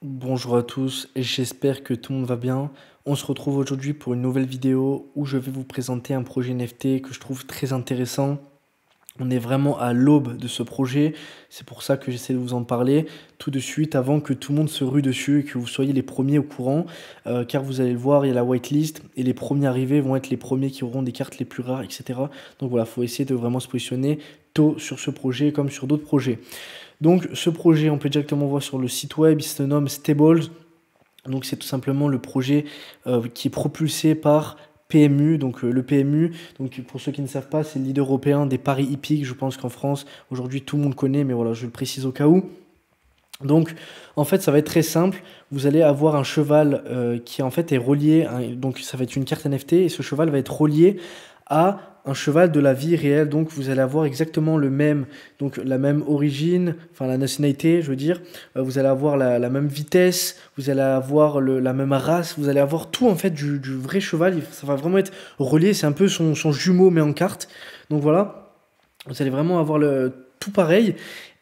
Bonjour à tous, j'espère que tout le monde va bien. On se retrouve aujourd'hui pour une nouvelle vidéo où je vais vous présenter un projet NFT que je trouve très intéressant. On est vraiment à l'aube de ce projet, c'est pour ça que j'essaie de vous en parler tout de suite avant que tout le monde se rue dessus et que vous soyez les premiers au courant, car vous allez le voir, il y a la whitelist et les premiers arrivés vont être les premiers qui auront des cartes les plus rares, etc. Donc voilà, il faut essayer de vraiment se positionner tôt sur ce projet comme sur d'autres projets. Donc ce projet, on peut directement voir sur le site web, il se nomme Stables. Donc c'est tout simplement le projet qui est propulsé par PMU. Donc le PMU, donc pour ceux qui ne savent pas, c'est le leader européen des paris hippiques. Je pense qu'en France, aujourd'hui, tout le monde connaît, mais voilà, je le précise au cas où. Donc, en fait, ça va être très simple. Vous allez avoir un cheval qui en fait est relié, donc ça va être une carte NFT et ce cheval va être relié à un cheval de la vie réelle. Donc, vous allez avoir exactement le même, donc la même origine, enfin la nationalité, je veux dire. Vous allez avoir la même vitesse, vous allez avoir la même race, vous allez avoir tout en fait du vrai cheval. Ça va vraiment être relié. C'est un peu son jumeau mais en carte. Donc voilà, vous allez vraiment avoir tout pareil.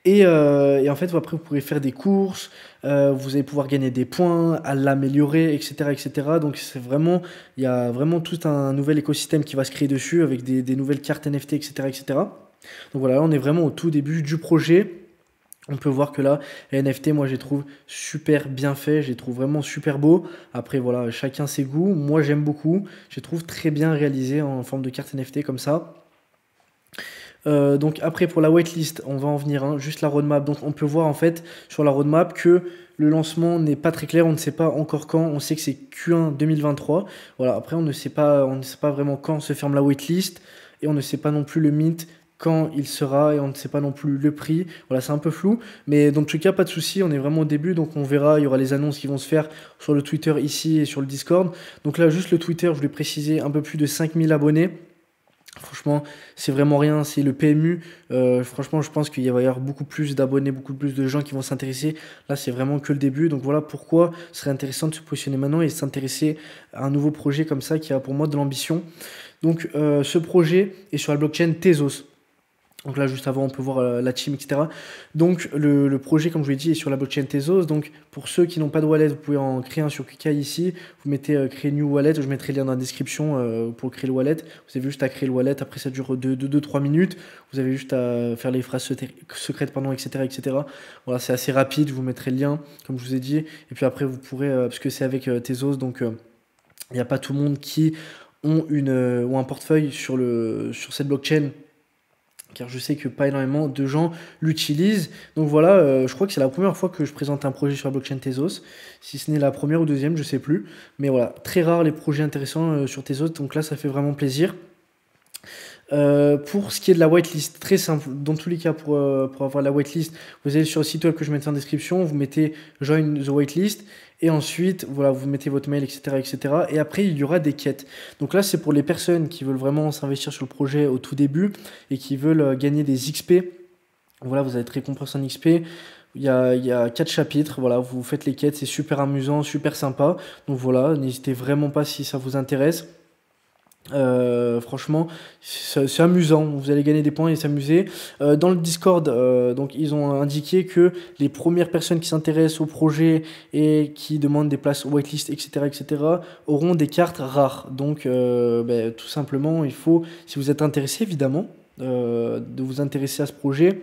Et en fait, après, vous pourrez faire des courses, vous allez pouvoir gagner des points, à l'améliorer, etc., etc. Donc, il y a vraiment tout un nouvel écosystème qui va se créer dessus avec des nouvelles cartes NFT, etc., etc. Donc voilà, là, on est vraiment au tout début du projet. On peut voir que là, les NFT, moi, je les trouve super bien faits, je les trouve vraiment super beaux. Après, voilà, chacun ses goûts. Moi, j'aime beaucoup. Je les trouve très bien réalisés en forme de carte NFT comme ça. Donc après pour la waitlist, on va en venir, hein, juste la roadmap. Donc on peut voir en fait sur la roadmap que le lancement n'est pas très clair, on ne sait pas encore quand, on sait que c'est Q1 2023. Voilà, après on ne sait pas vraiment quand se ferme la waitlist et on ne sait pas non plus le mint quand il sera et on ne sait pas non plus le prix. Voilà, c'est un peu flou, mais dans tout cas pas de souci, on est vraiment au début donc on verra, il y aura les annonces qui vont se faire sur le Twitter ici et sur le Discord. Donc là juste le Twitter, je voulais préciser un peu plus de 5000 abonnés. Franchement, c'est vraiment rien, c'est le PMU. Franchement, je pense qu'il va y avoir beaucoup plus d'abonnés, beaucoup plus de gens qui vont s'intéresser. Là, c'est vraiment que le début. Donc voilà pourquoi ce serait intéressant de se positionner maintenant et s'intéresser à un nouveau projet comme ça qui a pour moi de l'ambition. Donc ce projet est sur la blockchain Tezos. Donc là, juste avant, on peut voir la team, etc. Donc le projet, comme je vous l'ai dit, est sur la blockchain Tezos. Donc pour ceux qui n'ont pas de wallet, vous pouvez en créer un sur Kukai ici. Vous mettez créer new wallet. Je mettrai le lien dans la description pour créer le wallet. Vous avez juste à créer le wallet. Après, ça dure 2-3 minutes. Vous avez juste à faire les phrases secrètes, pardon, etc., etc. Voilà, c'est assez rapide. Je vous mettrai le lien, comme je vous ai dit. Et puis après, vous pourrez, parce que c'est avec Tezos, donc il n'y a pas tout le monde qui ont un portefeuille sur cette blockchain car je sais que pas énormément de gens l'utilisent. Donc voilà, je crois que c'est la première fois que je présente un projet sur la blockchain Tezos, si ce n'est la première ou deuxième, je sais plus. Mais voilà, très rare les projets intéressants sur Tezos, donc là ça fait vraiment plaisir. Pour ce qui est de la whitelist, très simple. Dans tous les cas, pour avoir la whitelist, vous allez sur le site web que je mettrai en description, vous mettez Join the whitelist, et ensuite, voilà, vous mettez votre mail, etc., etc. Et après, il y aura des quêtes. Donc là, c'est pour les personnes qui veulent vraiment s'investir sur le projet au tout début et qui veulent gagner des XP. Voilà, vous allez être récompensé en XP. Il y a 4 chapitres, voilà, vous faites les quêtes, c'est super amusant, super sympa. Donc voilà, n'hésitez vraiment pas si ça vous intéresse. Franchement, c'est amusant. Vous allez gagner des points et s'amuser. Dans le Discord, donc ils ont indiqué que les premières personnes qui s'intéressent au projet et qui demandent des places whitelist, etc., etc., auront des cartes rares. Donc, tout simplement, il faut, si vous êtes intéressé, évidemment, de vous intéresser à ce projet.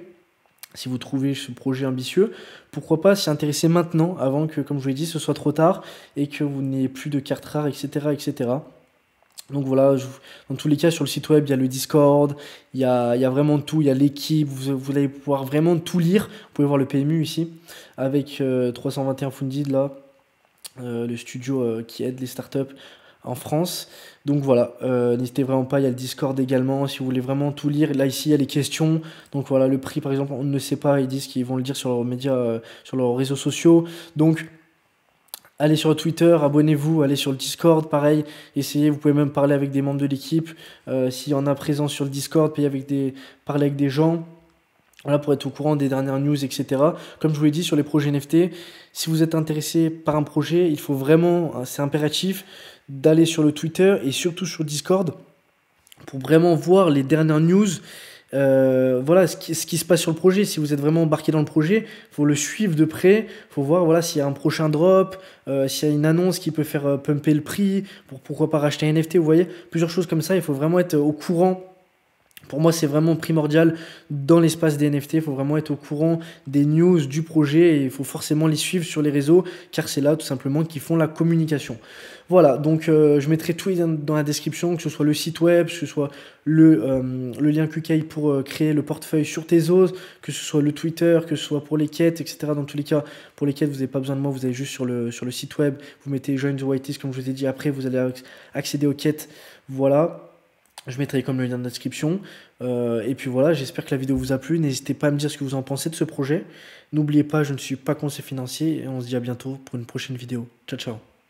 Si vous trouvez ce projet ambitieux, pourquoi pas s'y intéresser maintenant, avant que, comme je vous l'ai dit, ce soit trop tard et que vous n'ayez plus de cartes rares, etc., etc. Donc voilà, dans tous les cas, sur le site web, il y a le Discord, il y a vraiment tout, il y a l'équipe, vous allez pouvoir vraiment tout lire. Vous pouvez voir le PMU ici, avec 321 Funded là, le studio qui aide les startups en France. Donc voilà, n'hésitez vraiment pas, il y a le Discord également, si vous voulez vraiment tout lire. Là, ici, il y a les questions. Donc voilà, le prix, par exemple, on ne sait pas, ils disent qu'ils vont le dire sur leurs médias, sur leurs réseaux sociaux. Donc allez sur Twitter, abonnez-vous, allez sur le Discord, pareil, essayez, vous pouvez même parler avec des membres de l'équipe, s'il y en a présent sur le Discord, parler avec des gens, voilà, pour être au courant des dernières news, etc. Comme je vous l'ai dit sur les projets NFT, si vous êtes intéressé par un projet, il faut vraiment, c'est impératif, d'aller sur le Twitter et surtout sur le Discord pour vraiment voir les dernières news voilà ce qui se passe sur le projet. Si vous êtes vraiment embarqué dans le projet, il faut le suivre de près, il faut voir voilà, s'il y a un prochain drop, s'il y a une annonce qui peut faire pumper le prix, pourquoi pas racheter un NFT, vous voyez, plusieurs choses comme ça, il faut vraiment être au courant. Pour moi, c'est vraiment primordial dans l'espace des NFT. Il faut vraiment être au courant des news du projet et il faut forcément les suivre sur les réseaux car c'est là tout simplement qu'ils font la communication. Voilà, donc je mettrai tout dans la description, que ce soit le site web, que ce soit le lien QK pour créer le portefeuille sur Tezos, que ce soit le Twitter, que ce soit pour les quêtes, etc. Dans tous les cas, pour les quêtes, vous n'avez pas besoin de moi, vous allez juste sur le site web, vous mettez Join the Whitelist comme je vous ai dit, après vous allez accéder aux quêtes. Voilà. Je mettrai comme le lien dans la description. Et puis voilà, j'espère que la vidéo vous a plu. N'hésitez pas à me dire ce que vous en pensez de ce projet. N'oubliez pas, je ne suis pas conseiller financier et on se dit à bientôt pour une prochaine vidéo. Ciao, ciao.